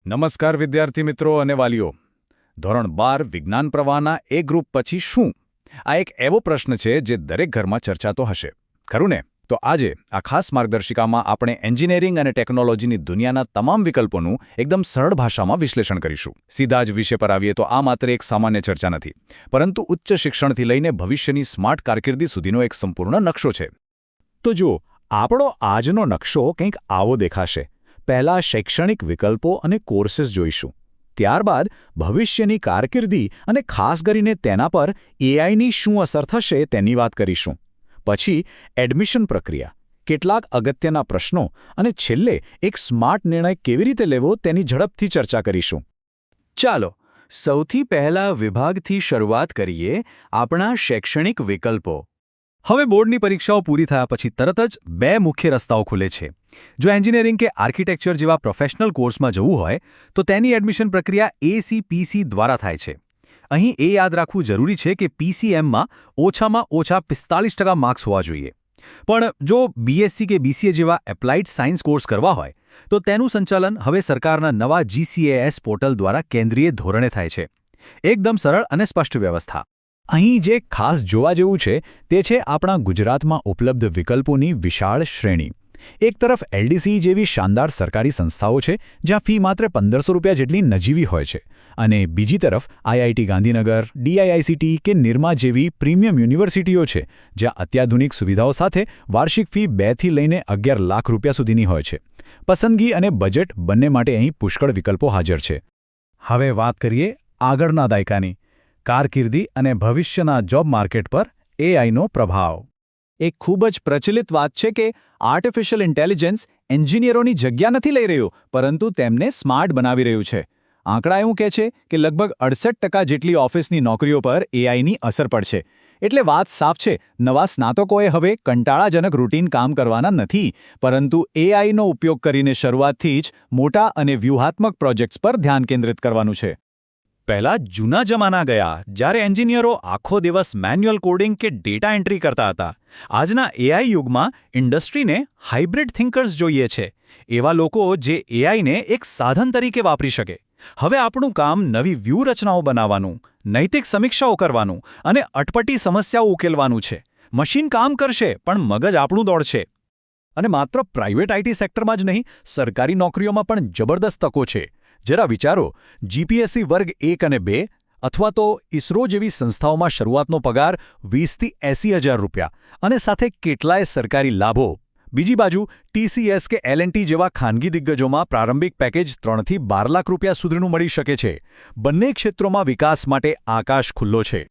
નમસ્કાર વિદ્યાર્થી મિત્રો અને વાલીઓ. ધોરણ 12 વિજ્ઞાન પ્રવાહના એ ગ્રુપ પછી શું? આ એક એવો પ્રશ્ન છે જે દરેક ઘરમાં ચર્ચાતો હશે, ખરું ને? તો આજે આ ખાસ માર્ગદર્શિકામાં આપણે એન્જિનિયરિંગ અને ટેકનોલોજીની દુનિયાના તમામ વિકલ્પોનું એકદમ સરળ ભાષામાં વિશ્લેષણ કરીશું. સીધા જ વિષય પર આવીએ તો આ માત્ર એક સામાન્ય ચર્ચા નથી, પરંતુ ઉચ્ચ શિક્ષણથી લઈને ભવિષ્યની સ્માર્ટ કારકિર્દી સુધીનો એક સંપૂર્ણ નકશો છે. તો જુઓ, આપણો આજનો નકશો કંઈક આવો દેખાશે. પહેલાં શૈક્ષણિક વિકલ્પો અને કોર્सेस જોઈશું. ત્યારબાદ ભવિષ્યની કારકિર્દી અને ખાસ કરીને તેના પર એઆઈની શું અસર થશે તેની વાત કરીશું. પછી એડમિશન પ્રક્રિયા, કેટલાક અગત્યના પ્રશ્નો અને છેલ્લે એક સ્માર્ટ નિર્ણય કેવી રીતે લેવો તેની ઝડપથી ચર્ચા કરીશું. ચાલો સૌથી પહેલા વિભાગથી શરૂઆત કરીએ, આપણા શૈક્ષણિક વિકલ્પો. હવે બોર્ડની પરીક્ષાઓ પૂરી થયા પછી તરત જ બે મુખ્ય રસ્તાઓ ખુલે છે. જો એન્જિનિયરિંગ કે આર્કિટેક્ચર જેવા પ્રોફેશનલ કોર્સમાં જવું હોય તો તેની એડમિશન પ્રક્રિયા એસીપીસી દ્વારા થાય છે. અહીં એ યાદ રાખવું જરૂરી છે કે પીસીએમમાં ઓછામાં ઓછા 45% માર્ક્સ હોવા જોઈએ. પણ જો બીએસસી કે બીસીએ જેવા એપ્લાઇડ સાયન્સ કોર્સ કરવા હોય તો તેનું સંચાલન હવે સરકારના નવા જીસીએએસ પોર્ટલ દ્વારા કેન્દ્રીય ધોરણે થાય છે. એકદમ સરળ અને સ્પષ્ટ વ્યવસ્થા. અહીં જે ખાસ જોવા જેવું છે તે છે આપણા ગુજરાતમાં ઉપલબ્ધ વિકલ્પોની વિશાળ શ્રેણી. એક તરફ એલડીસી જેવી શાનદાર સરકારી સંસ્થાઓ છે જ્યાં ફી માત્ર 1500 રૂપિયા જેટલી નજીવી હોય છે, અને બીજી તરફ આઈઆઈટી ગાંધીનગર, ડીઆઈઆઈસીટી કે નિરમા જેવી પ્રીમિયમ યુનિવર્સિટીઓ છે જ્યાં અત્યાધુનિક સુવિધાઓ સાથે વાર્ષિક ફી 2 થી લઈને 11 લાખ રૂપિયા સુધીની હોય છે. પસંદગી અને બજેટ બંને માટે અહીં પુષ્કળ વિકલ્પો હાજર છે. હવે વાત કરીએ આગળના દાયકાની કારકિર્દી અને ભવિષ્યના જોબ માર્કેટ પર એઆઈનો પ્રભાવ. એક ખૂબ જ પ્રચલિત વાત છે કે આર્ટિફિશિયલ ઇન્ટેલિજન્સ એન્જિનિયરોની જગ્યા નથી લઈ રહ્યું, પરંતુ તેમને સ્માર્ટ બનાવી રહ્યું છે. આંકડા એવું કહે છે કે લગભગ 68% જેટલી ઓફિસની નોકરીઓ પર એઆઈની અસર પડશે. એટલે વાત સાફ છે, નવા સ્નાતકોએ હવે કંટાળાજનક રૂટીન કામ કરવાના નથી, પરંતુ એઆઈનો ઉપયોગ કરીને શરૂઆતથી જ મોટા અને વ્યૂહાત્મક પ્રોજેક્ટ્સ પર ધ્યાન કેન્દ્રિત કરવાનું છે. પહેલાં જૂના જમાના ગયા જ્યારે એન્જિનિયરો આખો દિવસ મેન્યુઅલ કોડિંગ કે ડેટા એન્ટ્રી કરતા હતા. આજના એઆઈ યુગમાં ઇન્ડસ્ટ્રીને હાઇબ્રિડ થિંકર્સ જોઈએ છે, એવા લોકો જે એઆઈને એક સાધન તરીકે વાપરી શકે. હવે આપણું કામ નવી વ્યૂહરચનાઓ બનાવવાનું, નૈતિક સમીક્ષાઓ કરવાનું અને અટપટી સમસ્યાઓ ઉકેલવાનું છે. મશીન કામ કરશે પણ મગજ આપણું દોડશે. અને માત્ર પ્રાઇવેટ આઈટી સેક્ટરમાં જ નહીં, સરકારી નોકરીઓમાં પણ જબરદસ્ત તકો છે. જરા વિચારો, જીપીએસસી વર્ગ 1 અને 2 અથવા તો ઇસરો જેવી સંસ્થાઓમાં શરૂઆતનો પગાર 20 થી 80 હજાર રૂપિયા, અને સાથે કેટલાય સરકારી લાભો. બીજી બાજુ ટીસીએસ કે એલએનટી જેવા ખાનગી દિગ્ગજોમાં પ્રારંભિક પેકેજ 3 થી 12 લાખ રૂપિયા સુધીનું મળી શકે છે. બંને ક્ષેત્રોમાં વિકાસ માટે આકાશ ખુલ્લો છે.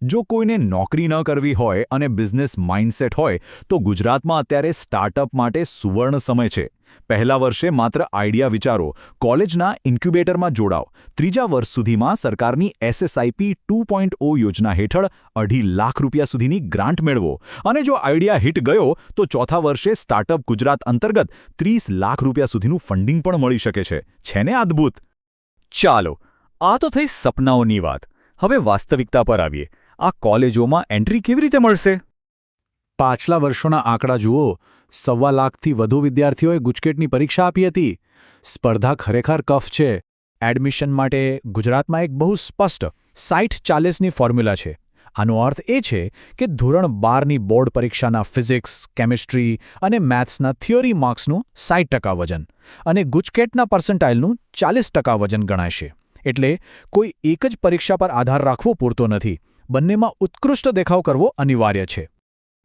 જો કોઈને નોકરી ન કરવી હોય અને બિઝનેસ માઇન્ડસેટ હોય તો ગુજરાતમાં અત્યારે સ્ટાર્ટઅપ માટે સુવર્ણ સમય છે. પહેલા વર્ષે માત્ર આઈડિયા વિચારો, કોલેજના ઇન્ક્યુબેટરમાં જોડાઓ. ત્રીજા વર્ષ સુધીમાં સરકારની એસએસઆઈપી 2.0 યોજના હેઠળ 2.5 લાખ રૂપિયા સુધીની ગ્રાન્ટ મેળવો. અને જો આઈડિયા હિટ ગયો તો ચોથા વર્ષે સ્ટાર્ટઅપ ગુજરાત અંતર્ગત 30 લાખ રૂપિયા સુધીનું ફંડિંગ પણ મળી શકે છે. છે ને અદ્ભુત? ચાલો, આ તો થઈ સપનાઓની વાત. હવે વાસ્તવિકતા પર આવીએ. આ કોલેજોમાં એન્ટ્રી કેવી રીતે મળશે? પાછલા વર્ષોના આંકડા જુઓ. 1.25 લાખથી વધુ વિદ્યાર્થીઓએ ગુજકેટની પરીક્ષા આપી હતી. સ્પર્ધા ખરેખર કફ છે. એડમિશન માટે ગુજરાતમાં એક બહુ સ્પષ્ટ 60-40ની ફોર્મ્યુલા છે. આનો અર્થ એ છે કે ધોરણ 12ની બોર્ડ પરીક્ષાના ફિઝિક્સ, કેમિસ્ટ્રી અને મેથ્સના થિયોરી માર્ક્સનું 60% વજન અને ગુજકેટના પર્સન્ટાઇલનું 40% વજન ગણાશે. એટલે કોઈ એક જ પરીક્ષા પર આધાર રાખવો પૂરતો નથી. બંનેમાં ઉત્કૃષ્ટ દેખાવ કરવો અનિવાર્ય છે.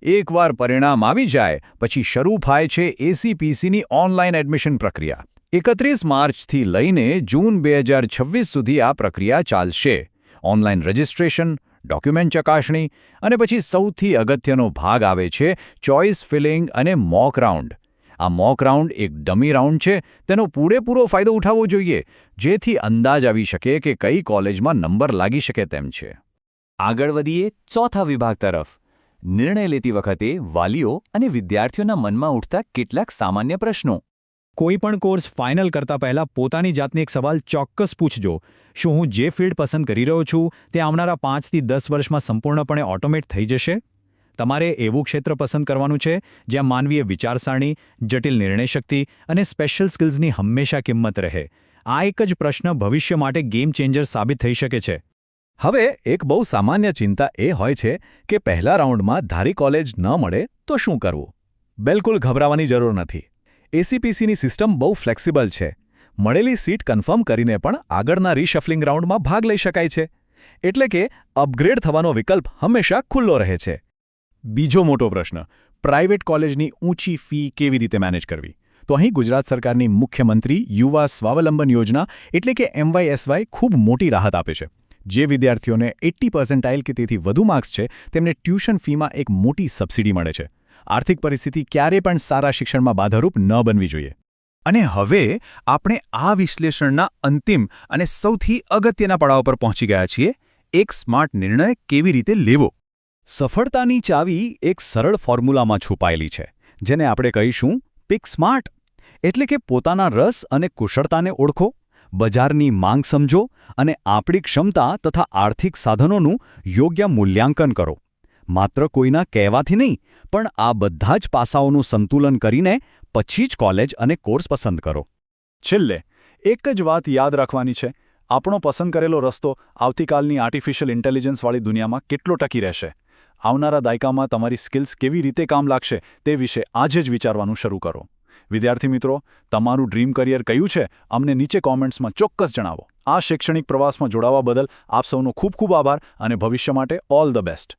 એકવાર પરિણામ આવી જાય પછી શરૂ થાય છે એસીપીસીની ઓનલાઈન એડમિશન પ્રક્રિયા. 31 માર્ચથી લઈને જૂન 2026 સુધી આ પ્રક્રિયા ચાલશે. ઓનલાઈન રજિસ્ટ્રેશન, ડોક્યુમેન્ટ ચકાસણી અને પછી સૌથી અગત્યનો ભાગ આવે છે ચોઇસ ફિલિંગ અને મોક રાઉન્ડ. આ મોક રાઉન્ડ એક ડમી રાઉન્ડ છે. તેનો પૂરેપૂરો ફાયદો ઉઠાવવો જોઈએ, જેથી અંદાજ આવી શકે કે કઈ કોલેજમાં નંબર લાગી શકે તેમ છે. આગળ વધીએ ચોથા વિભાગ તરફ. નિર્ણય લેતી વખતે વાલીઓ અને વિદ્યાર્થીઓના મનમાં ઉઠતા કેટલાક સામાન્ય પ્રશ્નો. કોઈ પણ કોર્સ ફાઇનલ કરતા પહેલા પોતાની જાતને એક સવાલ ચોક્કસ પૂછજો. શું હું જે ફિલ્ડ પસંદ કરી રહ્યો છું તે આવનારા 5 થી 10 વર્ષમાં સંપૂર્ણપણે ઓટોમેટ થઈ જશે? તમારે એવું ક્ષેત્ર પસંદ કરવાનું છે જ્યાં માનવીય વિચારસરણી, જટિલ નિર્ણય શક્તિ અને સ્પેશિયલ સ્કિલ્સની હંમેશા કિંમત રહે. આ એક જ પ્રશ્ન ભવિષ્ય માટે ગેમ ચેન્જર સાબિત થઈ શકે છે. હવે એક બહુ સામાન્ય ચિંતા એ હોય છે કે પહેલા રાઉન્ડમાં ધારી કોલેજ ન મળે તો શું કરવું? બિલકુલ ગભરાવાની જરૂર નથી. એસીપીસીની સિસ્ટમ બહુ ફ્લેક્સિબલ છે. મળેલી સીટ કન્ફર્મ કરીને પણ આગળના રીશફલિંગ રાઉન્ડમાં ભાગ લઈ શકાય છે. એટલે કે અપગ્રેડ થવાનો વિકલ્પ હંમેશા ખુલ્લો રહે છે. બીજો મોટો પ્રશ્ન, પ્રાઇવેટ કોલેજની ઊંચી ફી કેવી રીતે મેનેજ કરવી? તો અહીં ગુજરાત સરકારની મુખ્યમંત્રી યુવા સ્વાવલંબન યોજના એટલે કે MYSY ખૂબ મોટી રાહત આપે છે. જે વિદ્યાર્થીઓને 80% કે તેથી વધુ માર્ક્સ છે તેમને ટ્યુશન ફીમાં એક મોટી સબસિડી મળે છે. આર્થિક પરિસ્થિતિ ક્યારેય પણ સારા શિક્ષણમાં બાધારૂપ ન બનવી જોઈએ. અને હવે આપણે આ વિશ્લેષણના અંતિમ અને સૌથી અગત્યના પડાવ પર પહોંચી ગયા છીએ. એક સ્માર્ટ નિર્ણય કેવી રીતે લેવો? સફળતાની ચાવી એક સરળ ફોર્મ્યુલામાં છુપાયેલી છે, જેને આપણે કહીશું પિક સ્માર્ટ. એટલે કે પોતાના રસ અને કુશળતાને ઓળખો, બજારની માંગ સમજો અને આપણી ક્ષમતા તથા આર્થિક સાધનોનું યોગ્ય મૂલ્યાંકન કરો. માત્ર કોઈના કહેવાથી નહીં, પણ આ બધા જ પાસાઓનું સંતુલન કરીને પછી જ કોલેજ અને કોર્સ પસંદ કરો. છેલ્લે એક જ વાત યાદ રાખવાની છે, આપણો પસંદ કરેલો રસ્તો આવતીકાલની આર્ટિફિશિયલ ઇન્ટેલિજન્સવાળી દુનિયામાં કેટલો ટકી રહેશે? આવનારા દાયકામાં તમારી સ્કિલ્સ કેવી રીતે કામ લાગશે તે વિશે આજે જ વિચારવાનું શરૂ કરો. વિદ્યાર્થી મિત્રો, તમારું ડ્રીમ કરિયર કયું છે? અમને નીચે કોમેન્ટ્સમાં ચોક્કસ જણાવો. આ શૈક્ષણિક પ્રવાસમાં જોડાવા બદલ આપ સૌનો ખૂબ ખૂબ આભાર અને ભવિષ્ય માટે ઓલ ધ બેસ્ટ.